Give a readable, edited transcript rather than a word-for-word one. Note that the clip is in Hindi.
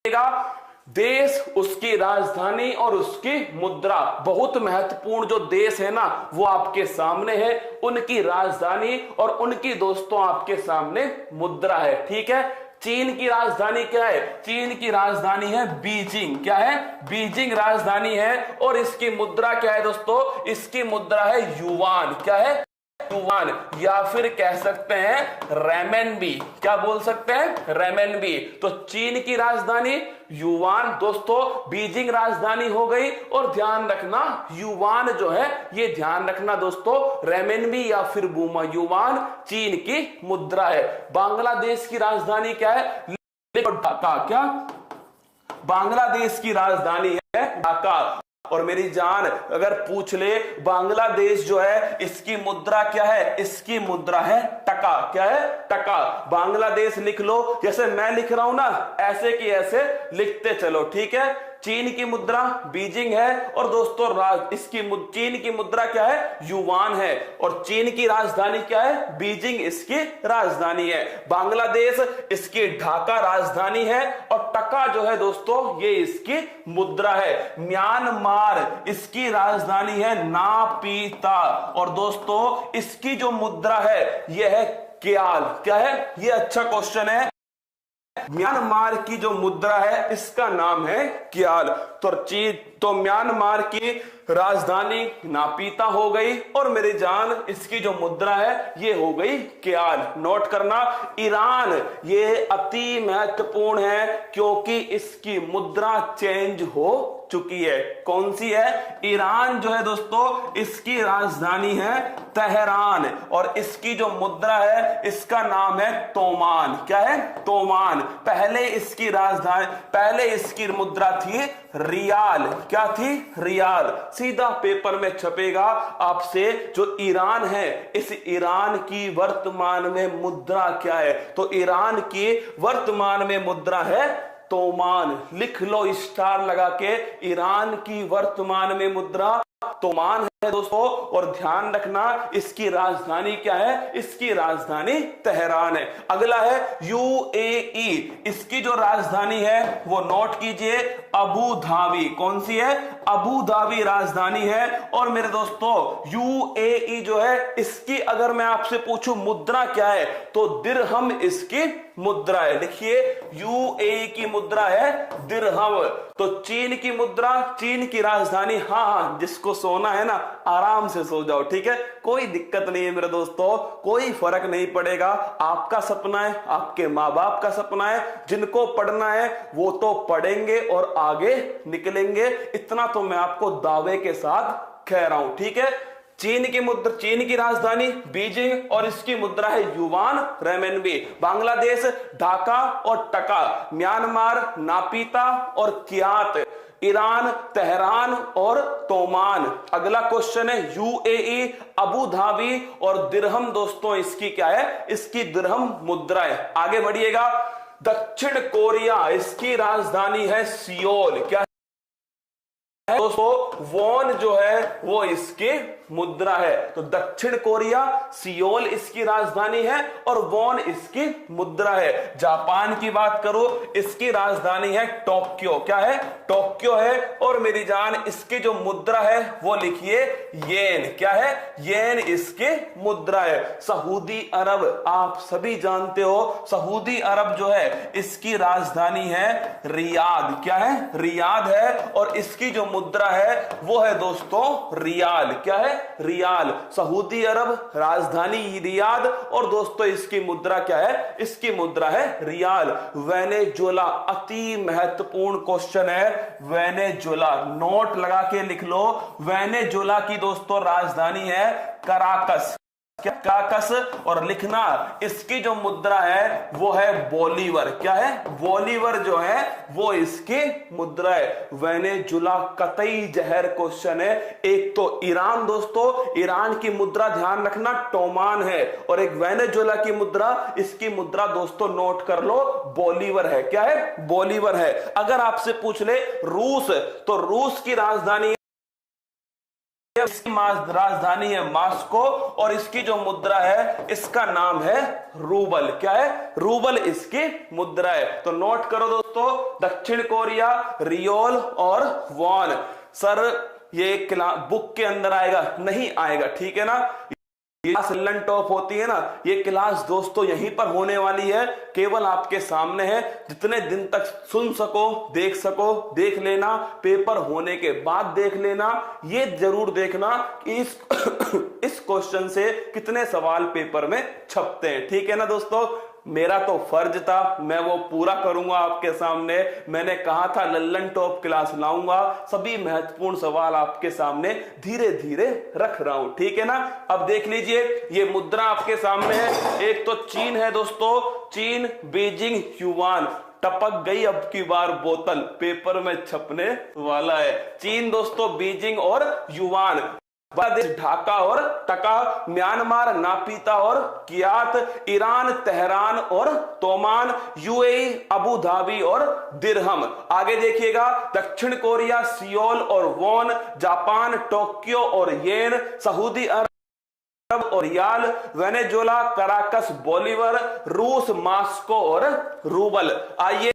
देश, उसकी राजधानी और उसकी मुद्रा। बहुत महत्वपूर्ण जो देश है ना वो आपके सामने है, उनकी राजधानी और उनकी दोस्तों आपके सामने मुद्रा है। ठीक है, चीन की राजधानी क्या है? चीन की राजधानी है बीजिंग। क्या है? बीजिंग राजधानी है। और इसकी मुद्रा क्या है दोस्तों? इसकी मुद्रा है युआन। क्या है? युआन, या फिर कह सकते हैं रेमेनबी। क्या बोल सकते हैं? रेमेनबी। तो चीन की राजधानी युआन दोस्तों, बीजिंग राजधानी हो गई। और ध्यान रखना युआन जो है, ये ध्यान रखना दोस्तों, रेमेनबी या फिर बूमा, युआन चीन की मुद्रा है। बांग्लादेश की राजधानी क्या है? ढाका। क्या? बांग्लादेश की राजधानी है ढाका। और मेरी जान अगर पूछ ले बांग्लादेश जो है इसकी मुद्रा क्या है? इसकी मुद्रा है टका। क्या है? टका। बांग्लादेश लिख लो, जैसे मैं लिख रहा हूं ना ऐसे की ऐसे लिखते चलो। ठीक है, चीन की मुद्रा बीजिंग है और दोस्तों चीन की मुद्रा क्या है? युआन है। और चीन की राजधानी क्या है? बीजिंग इसकी राजधानी है। बांग्लादेश इसकी ढाका राजधानी है और टका जो है दोस्तों ये इसकी मुद्रा है। म्यांमार इसकी राजधानी है नापीता और दोस्तों इसकी जो मुद्रा है यह है क्याल। क्या है? ये अच्छा क्वेश्चन है। म्यांमार की जो मुद्रा है इसका नाम है क्याल। तो म्यांमार की राजधानी नापीता हो गई और मेरी जान इसकी जो मुद्रा है ये हो गई क्याल। नोट करना, ईरान ये अति महत्वपूर्ण है क्योंकि इसकी मुद्रा चेंज हो चुकी है। कौन सी है? ईरान जो है दोस्तों इसकी राजधानी है तेहरान और इसकी जो मुद्रा है इसका नाम है तोमान। क्या है? तोमान। पहले इसकी मुद्रा थी रियाल। क्या थी? रियाल। सीधा पेपर में छपेगा आपसे जो ईरान है, इस ईरान की वर्तमान में मुद्रा क्या है? तो ईरान की वर्तमान में मुद्रा है तोमान। लिख लो स्टार लगा के, ईरान की वर्तमान में मुद्रा तोमान है दोस्तों। और ध्यान रखना इसकी राजधानी क्या है? इसकी राजधानी तेहरान है। अगला है यूएई, इसकी जो राजधानी है वो नोट कीजिए अबू धाबी। कौन सी है? अबू धाबी राजधानी है। और मेरे दोस्तों यूएई जो है इसकी अगर मैं आपसे पूछूं मुद्रा क्या है तो दिरहम इसकी मुद्रा है। देखिए यूएई की मुद्रा है दिरहम। तो चीन की मुद्रा, चीन की राजधानी, हाँ जिसको सोना है ना आराम से सो जाओ। ठीक है, कोई दिक्कत नहीं है मेरे दोस्तों, कोई फर्क नहीं पड़ेगा। आपका सपना है, आपके माँ बाप का सपना है, जिनको पढ़ना है वो तो पढ़ेंगे और आगे निकलेंगे। इतना तो मैं आपको दावे के साथ कह रहा हूं। ठीक है, चीन की राजधानी बीजिंग और इसकी मुद्रा है युआन रेमेनबी। बांग्लादेश ढाका और टका। म्यांमार नापीता और कियात। ईरान तेहरान और तोमान। अगला क्वेश्चन है यूएई, अबू धाबी और दिरहम। दोस्तों इसकी क्या है? इसकी दिरहम मुद्रा है। आगे बढ़िएगा, दक्षिण कोरिया इसकी राजधानी है सियोल। क्या है दोस्तों? वॉन जो है वो इसकी मुद्रा है। तो दक्षिण कोरिया, सियोल इसकी राजधानी है और वॉन इसकी मुद्रा है। जापान की बात करो, इसकी राजधानी है टोक्यो। क्या है? टोक्यो है। और मेरी जान इसकी जो मुद्रा है वो लिखिए येन। क्या है? येन इसकी मुद्रा है। सऊदी अरब, आप सभी जानते हो सऊदी अरब जो है इसकी राजधानी है रियाद। क्या है? रियाद है। और इसकी जो मुद्रा है वो है दोस्तों रियाल। क्या है? रियाल। सऊदी अरब, राजधानी रियाद और दोस्तों इसकी मुद्रा क्या है? इसकी मुद्रा है रियाल। वेनेजुएला, अति महत्वपूर्ण क्वेश्चन है वेनेजुएला। नोट लगा के लिख लो, वेनेजुएला की दोस्तों राजधानी है कराकस। क्या? काकस। और लिखना इसकी जो मुद्रा है वो है बोलीवर। क्या है? बोलीवर जो है वो इसकी मुद्रा है। वेनेजुएला कतई जहर क्वेश्चन है। एक तो ईरान दोस्तों, ईरान की मुद्रा ध्यान रखना टोमान है और एक वेनेजुएला की मुद्रा, इसकी मुद्रा दोस्तों नोट कर लो बोलीवर है। क्या है? बोलीवर है। अगर आपसे पूछ ले रूस, तो रूस की राजधानी इसकी राजधानी है मॉस्को और इसकी जो मुद्रा है इसका नाम है रूबल। क्या है? रूबल इसकी मुद्रा है। तो नोट करो दोस्तों, दक्षिण कोरिया, रियोल और वॉन। सर ये बुक के अंदर आएगा? नहीं आएगा, ठीक है ना। क्लास ललन टॉप होती है ना, ये क्लास दोस्तों यहीं पर होने वाली है, केवल आपके सामने है। जितने दिन तक सुन सको देख लेना, पेपर होने के बाद देख लेना। ये जरूर देखना कि इस इस क्वेश्चन से कितने सवाल पेपर में छपते हैं, ठीक है ना दोस्तों। मेरा तो फर्ज था, मैं वो पूरा करूंगा आपके सामने। मैंने कहा था लल्लन टॉप क्लास लाऊंगा, सभी महत्वपूर्ण सवाल आपके सामने धीरे धीरे रख रहा हूं, ठीक है ना। अब देख लीजिए, ये मुद्रा आपके सामने है। एक तो चीन है दोस्तों, चीन, बीजिंग, युवान। टपक गई अब की बार बोतल, पेपर में छपने वाला है। चीन दोस्तों, बीजिंग और युवान। बांग्लादेश ढाका और टका, म्यांमार नापीता और कियात, ईरान तेहरान और तोमान, यूएई अबू धाबी और दिरहम। आगे देखिएगा, दक्षिण कोरिया सियोल और वॉन, जापान टोक्यो और येन, सऊदी अरब और रियाल, वेनेजुएला कराकस बोलीवर, रूस मास्को और रूबल। आइए